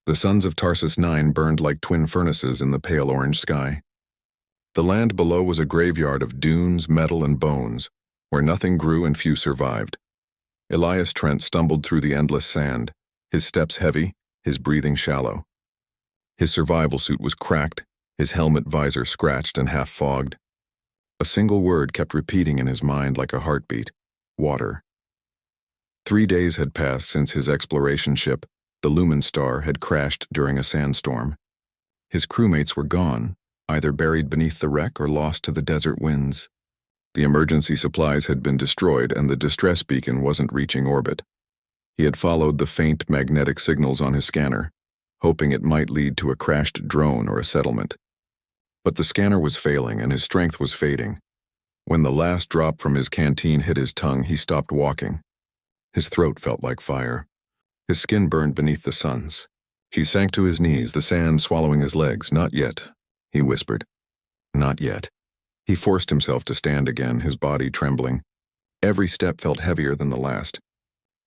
The suns of Tarsus 9 burned like twin furnaces in the pale orange sky. The land below was a graveyard of dunes, metal, and bones, where nothing grew and few survived. Elias Trent stumbled through the endless sand, his steps heavy, his breathing shallow. His survival suit was cracked, his helmet visor scratched and half fogged. A single word kept repeating in his mind like a heartbeat: water. 3 days had passed since his exploration ship, the Lumen Star, had crashed during a sandstorm. His crewmates were gone, either buried beneath the wreck or lost to the desert winds. The emergency supplies had been destroyed and the distress beacon wasn't reaching orbit. He had followed the faint magnetic signals on his scanner, hoping it might lead to a crashed drone or a settlement. But the scanner was failing and his strength was fading. When the last drop from his canteen hit his tongue, he stopped walking. His throat felt like fire. His skin burned beneath the suns. He sank to his knees, the sand swallowing his legs. "Not yet," he whispered. "Not yet." He forced himself to stand again, his body trembling. Every step felt heavier than the last.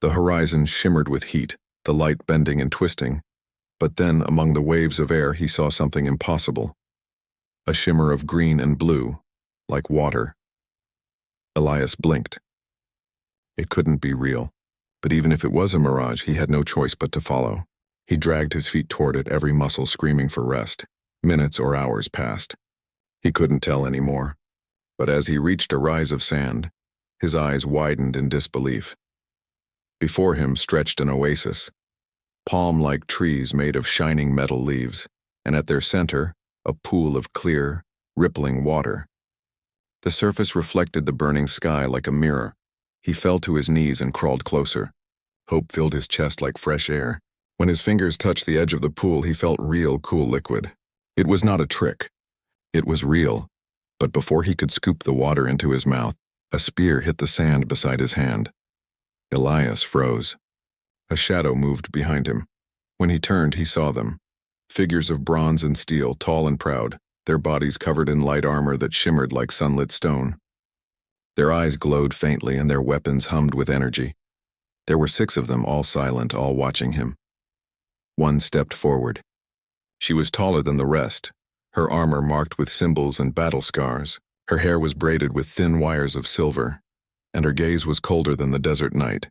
The horizon shimmered with heat, the light bending and twisting. But then, among the waves of air, he saw something impossible. A shimmer of green and blue, like water. Elias blinked. It couldn't be real. But even if it was a mirage, he had no choice but to follow. He dragged his feet toward it, every muscle screaming for rest. Minutes or hours passed. He couldn't tell anymore. But as he reached a rise of sand, his eyes widened in disbelief. Before him stretched an oasis, palm-like trees made of shining metal leaves, and at their center, a pool of clear, rippling water. The surface reflected the burning sky like a mirror. He fell to his knees and crawled closer. Hope filled his chest like fresh air. When his fingers touched the edge of the pool, he felt real, cool liquid. It was not a trick. It was real. But before he could scoop the water into his mouth, a spear hit the sand beside his hand. Elias froze. A shadow moved behind him. When he turned, he saw them. Figures of bronze and steel, tall and proud, their bodies covered in light armor that shimmered like sunlit stone. Their eyes glowed faintly and their weapons hummed with energy. There were 6 of them, all silent, all watching him. One stepped forward. She was taller than the rest, her armor marked with symbols and battle scars. Her hair was braided with thin wires of silver, and her gaze was colder than the desert night.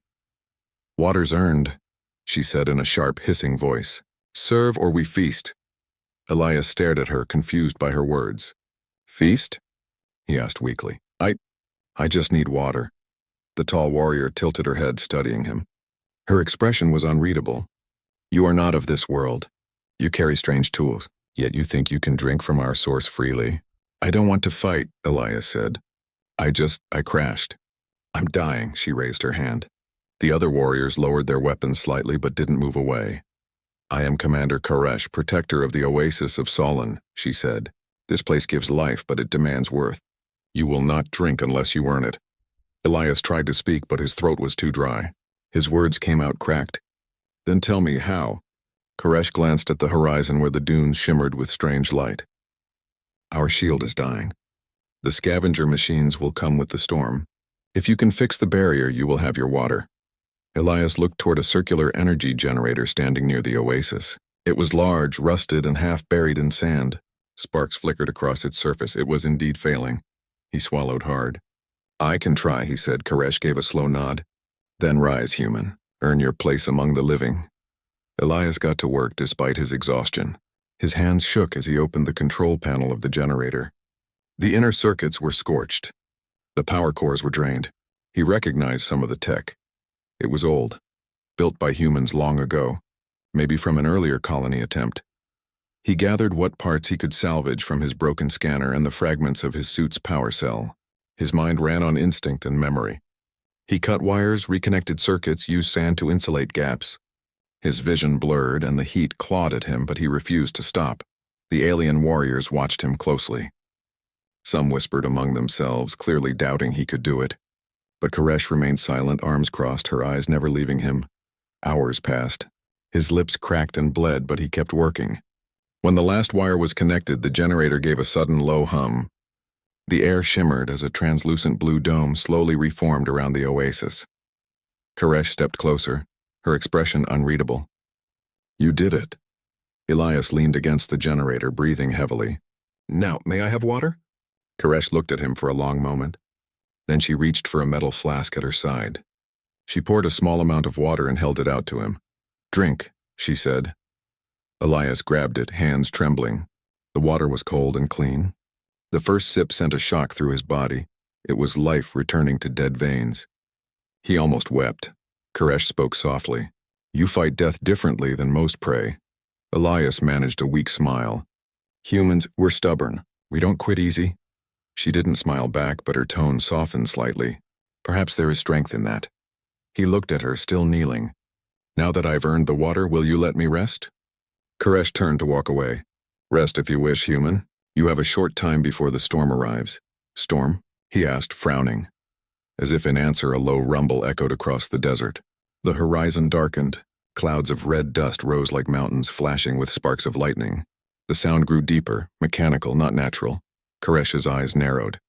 "Water's earned," she said in a sharp, hissing voice. "Serve or we feast." Elias stared at her, confused by her words. "Feast?" he asked weakly. I just need water." The tall warrior tilted her head, studying him. Her expression was unreadable. "You are not of this world. You carry strange tools, yet you think you can drink from our source freely." "I don't want to fight," Elias said. I crashed. I'm dying," she raised her hand. The other warriors lowered their weapons slightly but didn't move away. "I am Commander Koresh, protector of the Oasis of Solon," she said. "This place gives life, but it demands worth. You will not drink unless you earn it." Elias tried to speak, but his throat was too dry. His words came out cracked. "Then tell me how." Koresh glanced at the horizon where the dunes shimmered with strange light. "Our shield is dying. The scavenger machines will come with the storm. If you can fix the barrier, you will have your water." Elias looked toward a circular energy generator standing near the oasis. It was large, rusted, and half buried in sand. Sparks flickered across its surface. It was indeed failing. He swallowed hard. "I can try," he said. Koresh gave a slow nod. "Then rise, human. Earn your place among the living." Elias got to work despite his exhaustion. His hands shook as he opened the control panel of the generator. The inner circuits were scorched. The power cores were drained. He recognized some of the tech. It was old, built by humans long ago, maybe from an earlier colony attempt. He gathered what parts he could salvage from his broken scanner and the fragments of his suit's power cell. His mind ran on instinct and memory. He cut wires, reconnected circuits, used sand to insulate gaps. His vision blurred and the heat clawed at him, but he refused to stop. The alien warriors watched him closely. Some whispered among themselves, clearly doubting he could do it. But Koresh remained silent, arms crossed, her eyes never leaving him. Hours passed. His lips cracked and bled, but he kept working. When the last wire was connected, the generator gave a sudden low hum. The air shimmered as a translucent blue dome slowly reformed around the oasis. Koresh stepped closer, her expression unreadable. "You did it," Elias leaned against the generator, breathing heavily. "Now, may I have water?" Koresh looked at him for a long moment. Then she reached for a metal flask at her side. She poured a small amount of water and held it out to him. "Drink," she said. Elias grabbed it, hands trembling. The water was cold and clean. The first sip sent a shock through his body. It was life returning to dead veins. He almost wept. Koresh spoke softly. "You fight death differently than most prey." Elias managed a weak smile. "Humans, we're stubborn. We don't quit easy." She didn't smile back, but her tone softened slightly. "Perhaps there is strength in that." He looked at her, still kneeling. "Now that I've earned the water, will you let me rest?" Koresh turned to walk away. "Rest if you wish, human. You have a short time before the storm arrives." "Storm?" he asked, frowning. As if in answer, a low rumble echoed across the desert. The horizon darkened. Clouds of red dust rose like mountains, flashing with sparks of lightning. The sound grew deeper, mechanical, not natural. Koresh's eyes narrowed.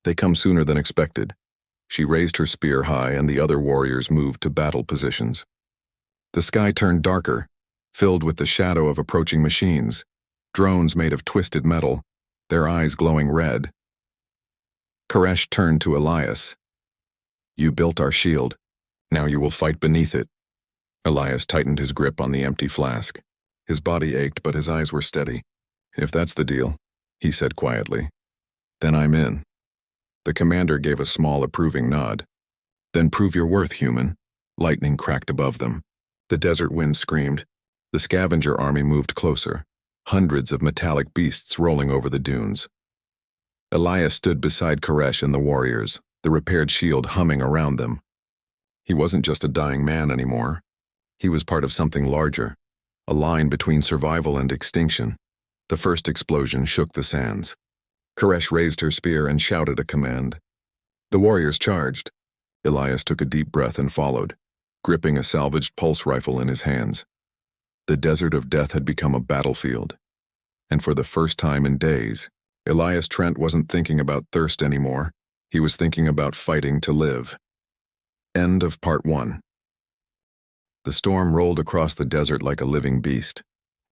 "They come sooner than expected." She raised her spear high, and the other warriors moved to battle positions. The sky turned darker, filled with the shadow of approaching machines, drones made of twisted metal, their eyes glowing red. Koresh turned to Elias. "You built our shield. Now you will fight beneath it." Elias tightened his grip on the empty flask. His body ached, but his eyes were steady. "If that's the deal," he said quietly, "then I'm in." The commander gave a small approving nod. "Then prove your worth, human." Lightning cracked above them. The desert wind screamed. The scavenger army moved closer, hundreds of metallic beasts rolling over the dunes. Elias stood beside Koresh and the warriors, the repaired shield humming around them. He wasn't just a dying man anymore. He was part of something larger, a line between survival and extinction. The first explosion shook the sands. Koresh raised her spear and shouted a command. The warriors charged. Elias took a deep breath and followed, gripping a salvaged pulse rifle in his hands. The desert of death had become a battlefield. And for the first time in days, Elias Trent wasn't thinking about thirst anymore. He was thinking about fighting to live. End of Part 1. The storm rolled across the desert like a living beast.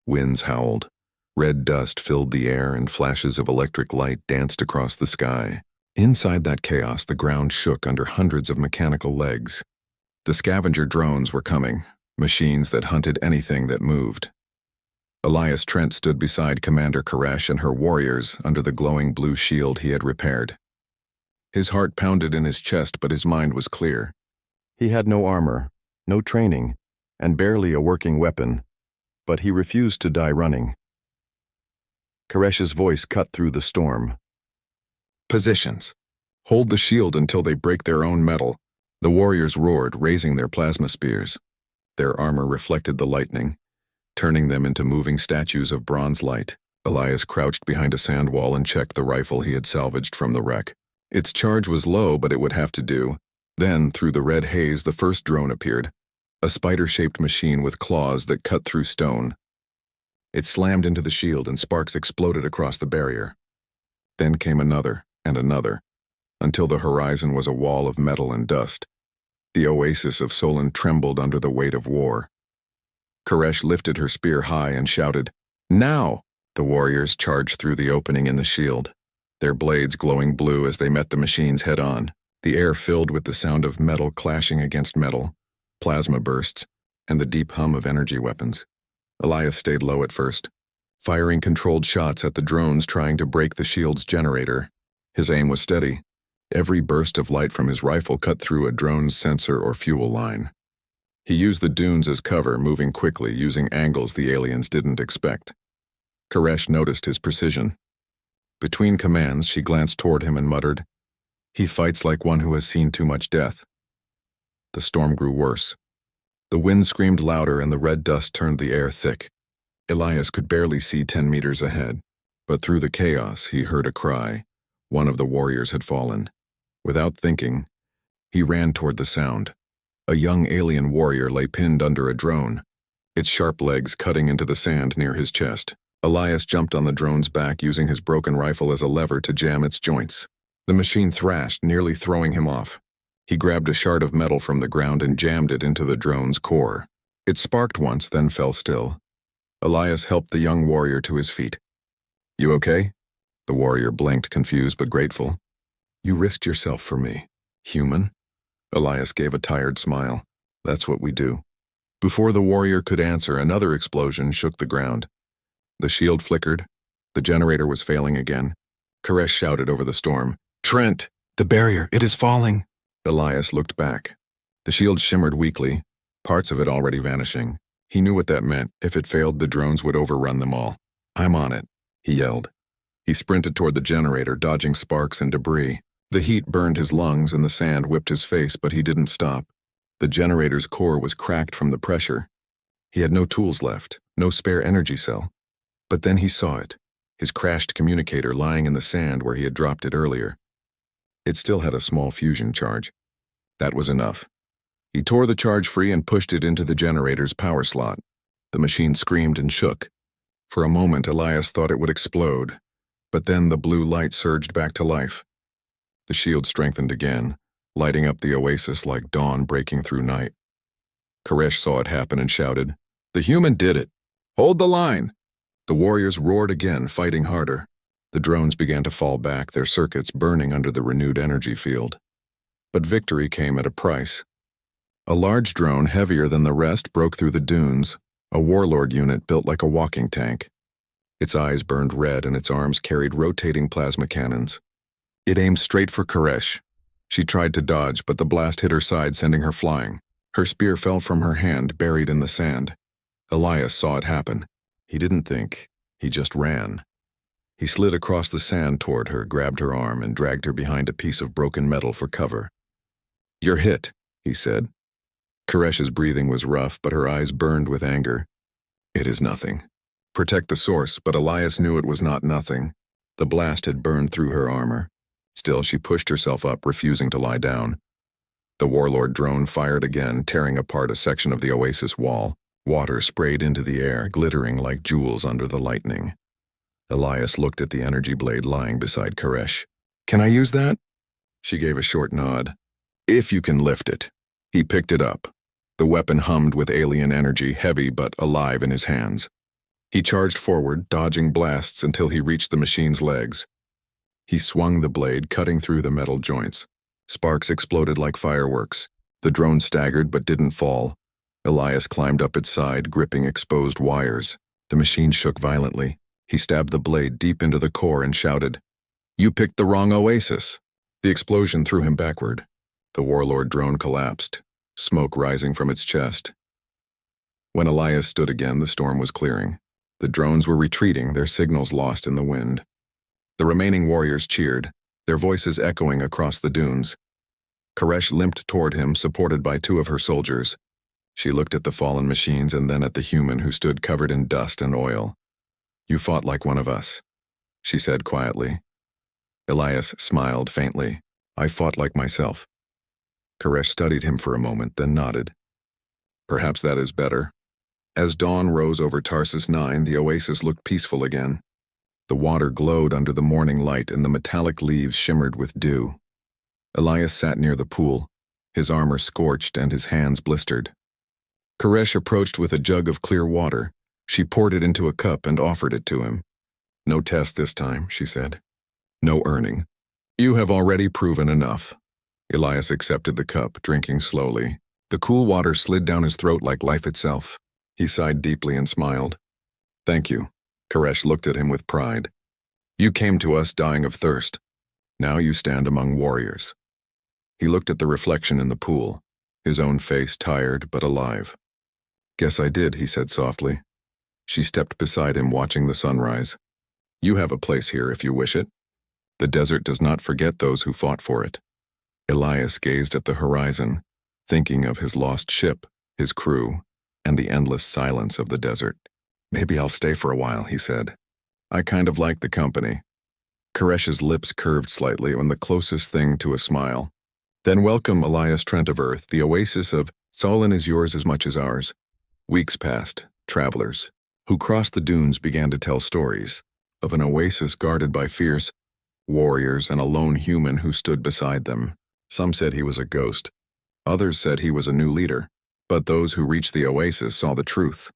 Winds howled. Red dust filled the air and flashes of electric light danced across the sky. Inside that chaos, the ground shook under hundreds of mechanical legs. The scavenger drones were coming, machines that hunted anything that moved. Elias Trent stood beside Commander Koresh and her warriors under the glowing blue shield he had repaired. His heart pounded in his chest, but his mind was clear. He had no armor, no training, and barely a working weapon, but he refused to die running. Koresh's voice cut through the storm. "Positions. Hold the shield until they break their own metal." The warriors roared, raising their plasma spears. Their armor reflected the lightning, turning them into moving statues of bronze light. Elias crouched behind a sand wall and checked the rifle he had salvaged from the wreck. Its charge was low, but it would have to do. Then, through the red haze, the first drone appeared, a spider-shaped machine with claws that cut through stone. It slammed into the shield and sparks exploded across the barrier. Then came another and another, until the horizon was a wall of metal and dust. The Oasis of Solon trembled under the weight of war. Koresh lifted her spear high and shouted, "Now!" The warriors charged through the opening in the shield, their blades glowing blue as they met the machines head-on. The air filled with the sound of metal clashing against metal, plasma bursts, and the deep hum of energy weapons. Elias stayed low at first, firing controlled shots at the drones trying to break the shield's generator. His aim was steady. Every burst of light from his rifle cut through a drone's sensor or fuel line. He used the dunes as cover, moving quickly, using angles the aliens didn't expect. Koresh noticed his precision. Between commands, she glanced toward him and muttered, "He fights like one who has seen too much death." The storm grew worse. The wind screamed louder and the red dust turned the air thick. Elias could barely see 10 meters ahead, but through the chaos he heard a cry. One of the warriors had fallen. Without thinking, he ran toward the sound. A young alien warrior lay pinned under a drone, its sharp legs cutting into the sand near his chest. Elias jumped on the drone's back, using his broken rifle as a lever to jam its joints. The machine thrashed, nearly throwing him off. He grabbed a shard of metal from the ground and jammed it into the drone's core. It sparked once, then fell still. Elias helped the young warrior to his feet. You okay? The warrior blinked, confused but grateful. You risked yourself for me. Human? Elias gave a tired smile. That's what we do. Before the warrior could answer, another explosion shook the ground. The shield flickered. The generator was failing again. Koresh shouted over the storm. Trent! The barrier, it is falling! Elias looked back. The shield shimmered weakly, parts of it already vanishing. He knew what that meant. If it failed, the drones would overrun them all. I'm on it, he yelled. He sprinted toward the generator, dodging sparks and debris. The heat burned his lungs and the sand whipped his face, but he didn't stop. The generator's core was cracked from the pressure. He had no tools left, no spare energy cell. But then he saw it, his crashed communicator lying in the sand where he had dropped it earlier. It still had a small fusion charge. That was enough. He tore the charge free and pushed it into the generator's power slot. The machine screamed and shook. For a moment, Elias thought it would explode, but then the blue light surged back to life. The shield strengthened again, lighting up the oasis like dawn breaking through night. Koresh saw it happen and shouted, The human did it! Hold the line! The warriors roared again, fighting harder. The drones began to fall back, their circuits burning under the renewed energy field. But victory came at a price. A large drone, heavier than the rest, broke through the dunes, a warlord unit built like a walking tank. Its eyes burned red and its arms carried rotating plasma cannons. It aimed straight for Koresh. She tried to dodge, but the blast hit her side, sending her flying. Her spear fell from her hand, buried in the sand. Elias saw it happen. He didn't think. He just ran. He slid across the sand toward her, grabbed her arm, and dragged her behind a piece of broken metal for cover. You're hit, he said. Koresh's breathing was rough, but her eyes burned with anger. It is nothing. Protect the source, but Elias knew it was not nothing. The blast had burned through her armor. Still, she pushed herself up, refusing to lie down. The warlord drone fired again, tearing apart a section of the oasis wall. Water sprayed into the air, glittering like jewels under the lightning. Elias looked at the energy blade lying beside Koresh. Can I use that? She gave a short nod. If you can lift it. He picked it up. The weapon hummed with alien energy, heavy but alive in his hands. He charged forward, dodging blasts until he reached the machine's legs. He swung the blade, cutting through the metal joints. Sparks exploded like fireworks. The drone staggered but didn't fall. Elias climbed up its side, gripping exposed wires. The machine shook violently. He stabbed the blade deep into the core and shouted, You picked the wrong oasis. The explosion threw him backward. The warlord drone collapsed, smoke rising from its chest. When Elias stood again, the storm was clearing. The drones were retreating, their signals lost in the wind. The remaining warriors cheered, their voices echoing across the dunes. Koresh limped toward him, supported by two of her soldiers. She looked at the fallen machines and then at the human who stood covered in dust and oil. You fought like one of us, she said quietly. Elias smiled faintly. I fought like myself. Koresh studied him for a moment, then nodded. Perhaps that is better. As dawn rose over Tarsus 9, the oasis looked peaceful again. The water glowed under the morning light and the metallic leaves shimmered with dew. Elias sat near the pool, his armor scorched and his hands blistered. Koresh approached with a jug of clear water. She poured it into a cup and offered it to him. No test this time, she said. No earning. You have already proven enough. Elias accepted the cup, drinking slowly. The cool water slid down his throat like life itself. He sighed deeply and smiled. Thank you. Koresh looked at him with pride. You came to us dying of thirst. Now you stand among warriors. He looked at the reflection in the pool, his own face tired but alive. Guess I did, he said softly. She stepped beside him, watching the sunrise. You have a place here if you wish it. The desert does not forget those who fought for it. Elias gazed at the horizon, thinking of his lost ship, his crew, and the endless silence of the desert. Maybe I'll stay for a while, he said. I kind of like the company. Koresh's lips curved slightly on the closest thing to a smile. Then welcome, Elias Trent of Earth. The oasis of Solon is yours as much as ours. Weeks passed. Travelers, who crossed the dunes, began to tell stories of an oasis guarded by fierce warriors and a lone human who stood beside them. Some said he was a ghost. Others said he was a new leader. But those who reached the oasis saw the truth.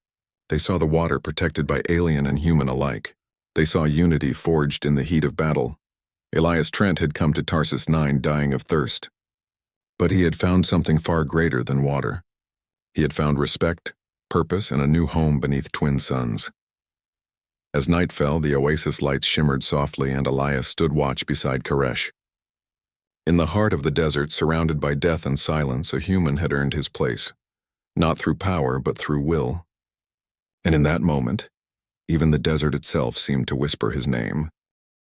They saw the water protected by alien and human alike. They saw unity forged in the heat of battle. Elias Trent had come to Tarsus 9 dying of thirst. But he had found something far greater than water. He had found respect, purpose, and a new home beneath twin suns. As night fell, the Oasis lights shimmered softly, and Elias stood watch beside Koresh. In the heart of the desert, surrounded by death and silence, a human had earned his place, not through power, but through will. And in that moment, even the desert itself seemed to whisper his name.